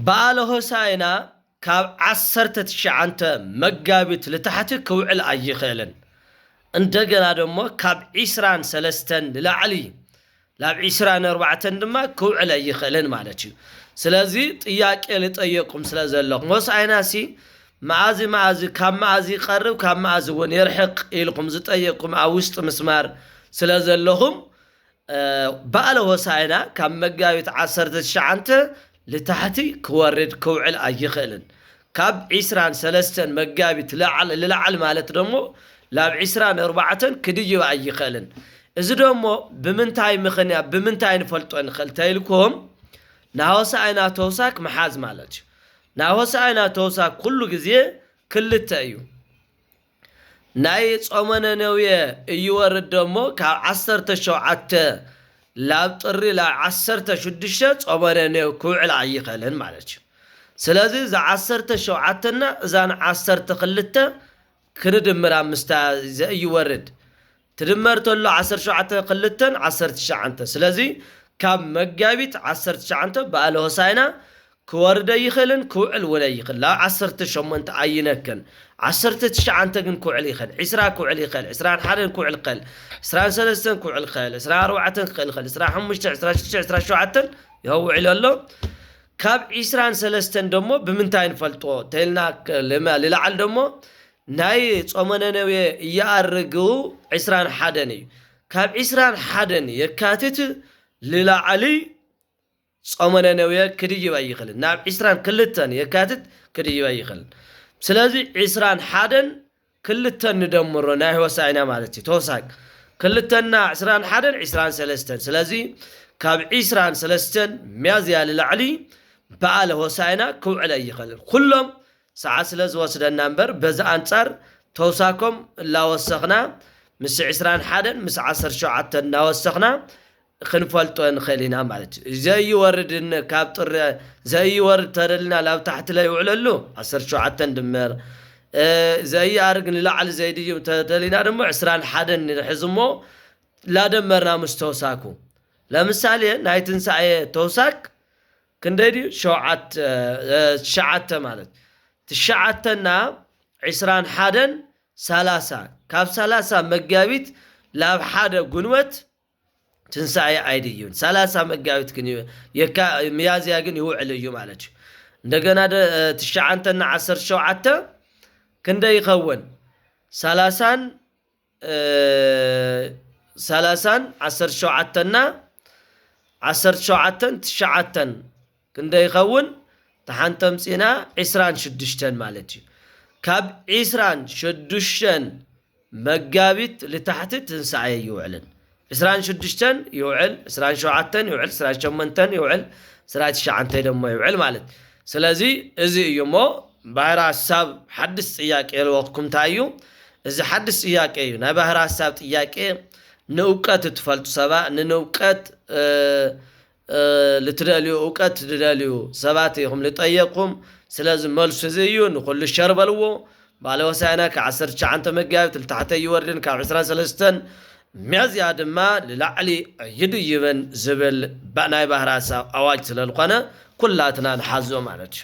በዓለ ሆሳዕና ካብ 19 መጋቢት ለታሕቲ ክውዕል ኣይኽእልን እንደገና ደግሞ ካብ 23 ንላዕሊ ላብ 24 ድማ ክውዕል ኣይኽእልን ማለት እዩ ስለዚ ጥያቄ ልጠየቁም ስለዘለኹም ሆሳዕናሲ መዓዚ ካብ መዓዚ ይቀርብ ካብ መዓዚ እውን ይርሕቅ ኢልኩም ዝጠየቁም ኣብ ውሽጢ መስማር ስለዘለኹም በዓለ ሆሳዕና ካብ መጋቢት 19 ለታሕቲ ክወርድ ክውዕል ኣይኽእልን ካብ 23 መጋቢት ለላዕሊ ማለት ደግሞ ላብ 24 ክድይብ ኣይኽእልን እዚ ደግሞ ብምንታይ ምኽንያት ብምንታይ ንፈልጦ ንኽእል ተይልኩም ናሆሳዕና ተውሳክ መሓዝ ማለት እዩ ናሆሳዕና ተውሳክ ኩሉ ግዜ ክልተ እዩ ናይ ጾመ ነነዌ ይወርድ ደግሞ ካብ 17 ላብ ጥሪ ላብ 16 ጾመ ነነዌ ክውዕል ኣይኽእልን ማለት እዩ ስለዚ ዛ 17 ና እዛን 12 ክንድምር ምስታ ዘይወርድ ትድመር ተሎ 17 ክልተን 19 ስለዚ ካብ መጋቢት 19 በዓለ ሆሳዕና ክወርድ ይኽእልን ክውዕል ወላ ይኽእል ላብ 18 ኣይነክን 19 ግን ክውዕል ይኽእል 20 ክውዕል ይኽእል 21 ክውዕል ይኽእል 23 ክውዕል ይኽእል 24 ክውዕል ይኽእል 25 26 27 ይውዕል ኣሎ ካብ 23 ደሞ ብምንታይ ንፈልጦ ተልና ለላዕል ደሞ ናይ ጾመ ነነዌ ያርጉ 21 እዩ ካብ 21 የካቲት ለላዕሊ ጾመ ነነዌ ክድይብ ኣይኽእልን ናብ 22 የካቲት ክድይብ ኣይኽእልን ስለዚ 21 ክልተ ንደምሮ ናይ ሆሳዕና ማለት እዩ ተወሳክ ክልተና 21 23 ስለዚ ካብ 23 ሚያዝያ ለላዕሊ በዓለ ሆሳዕና ክውዕል ኣይኽእልን ኩሎም ሰዓት ስለዝወስደና እምበር በዛ አንጻር ተውሳኮም ላወሰኽና ምስ 21 ምስ 17 እናወሰኽና ክንፈልጦ ንኽእል ኢና ማለት እዩ ዘይወርድን ካብ ጥሪ ዘይወርድ ተደልና ላብ ታሕቲ ላይ ይውዕለሉ 17 ድምር ዘይአርግ ንላዕሊ ዘይድይብ ተደሊና ደግሞ 21 ንሕዝሞ ላደመርና ምስ ተውሳኩ ለምሳሌ ናይ ትንሳኤ ተውሳክ ክንደይ 7 ማለት 9ና 21 30 ካብ 30 መጋቢት ላብ ሓደ ጉንወት ትንሳኤ አይድዩን 30 መጋቢት ግን ሚያዝያ ግን ይውዕል እዩ ማለት እዩ እንደገና 9ና 17 ክንደይ ይኸውን 30 17ና 17 9 ክንደይ ይኸውን ተሓንተምፂና 26 ማለት እዩ ካብ 26 መጋቢት ለታሕቲ ትንሳኤ ይውዕልን 26 ይውዕል 27 ይውዕል 28 ይውዕል 29 ደሞ ይውዕል ማለት ስለዚ እዚ እዩሞ ባህር ሐሳብ ሐድስ ጥያቄ ለወኩም ታዩ እዚ ሐድስ ጥያቄ እዩ ናይ ባህር ሐሳብ ጥያቄ ንእውቀት ትፈልጡ ሰባ ንእውቀት ልትደልዩ እውቀት ትደልዩ ሰባት ይኹም ልጠየቁም ስለዚ መልሱ እዚ እዩ ንኹሉ ሸርበልዎ በዓለ ሆሳዕና ከ19 መጋቢት ለታሕቲ ይወርድን ካብ 23 ሚያዝያ ድማ ለላዕሊ ይድይብን ዝብል ናይ ባህር ሐሳብ ኣዋጅ ስለልኾነ ኩላትና ንሓዞ ማለት እዩ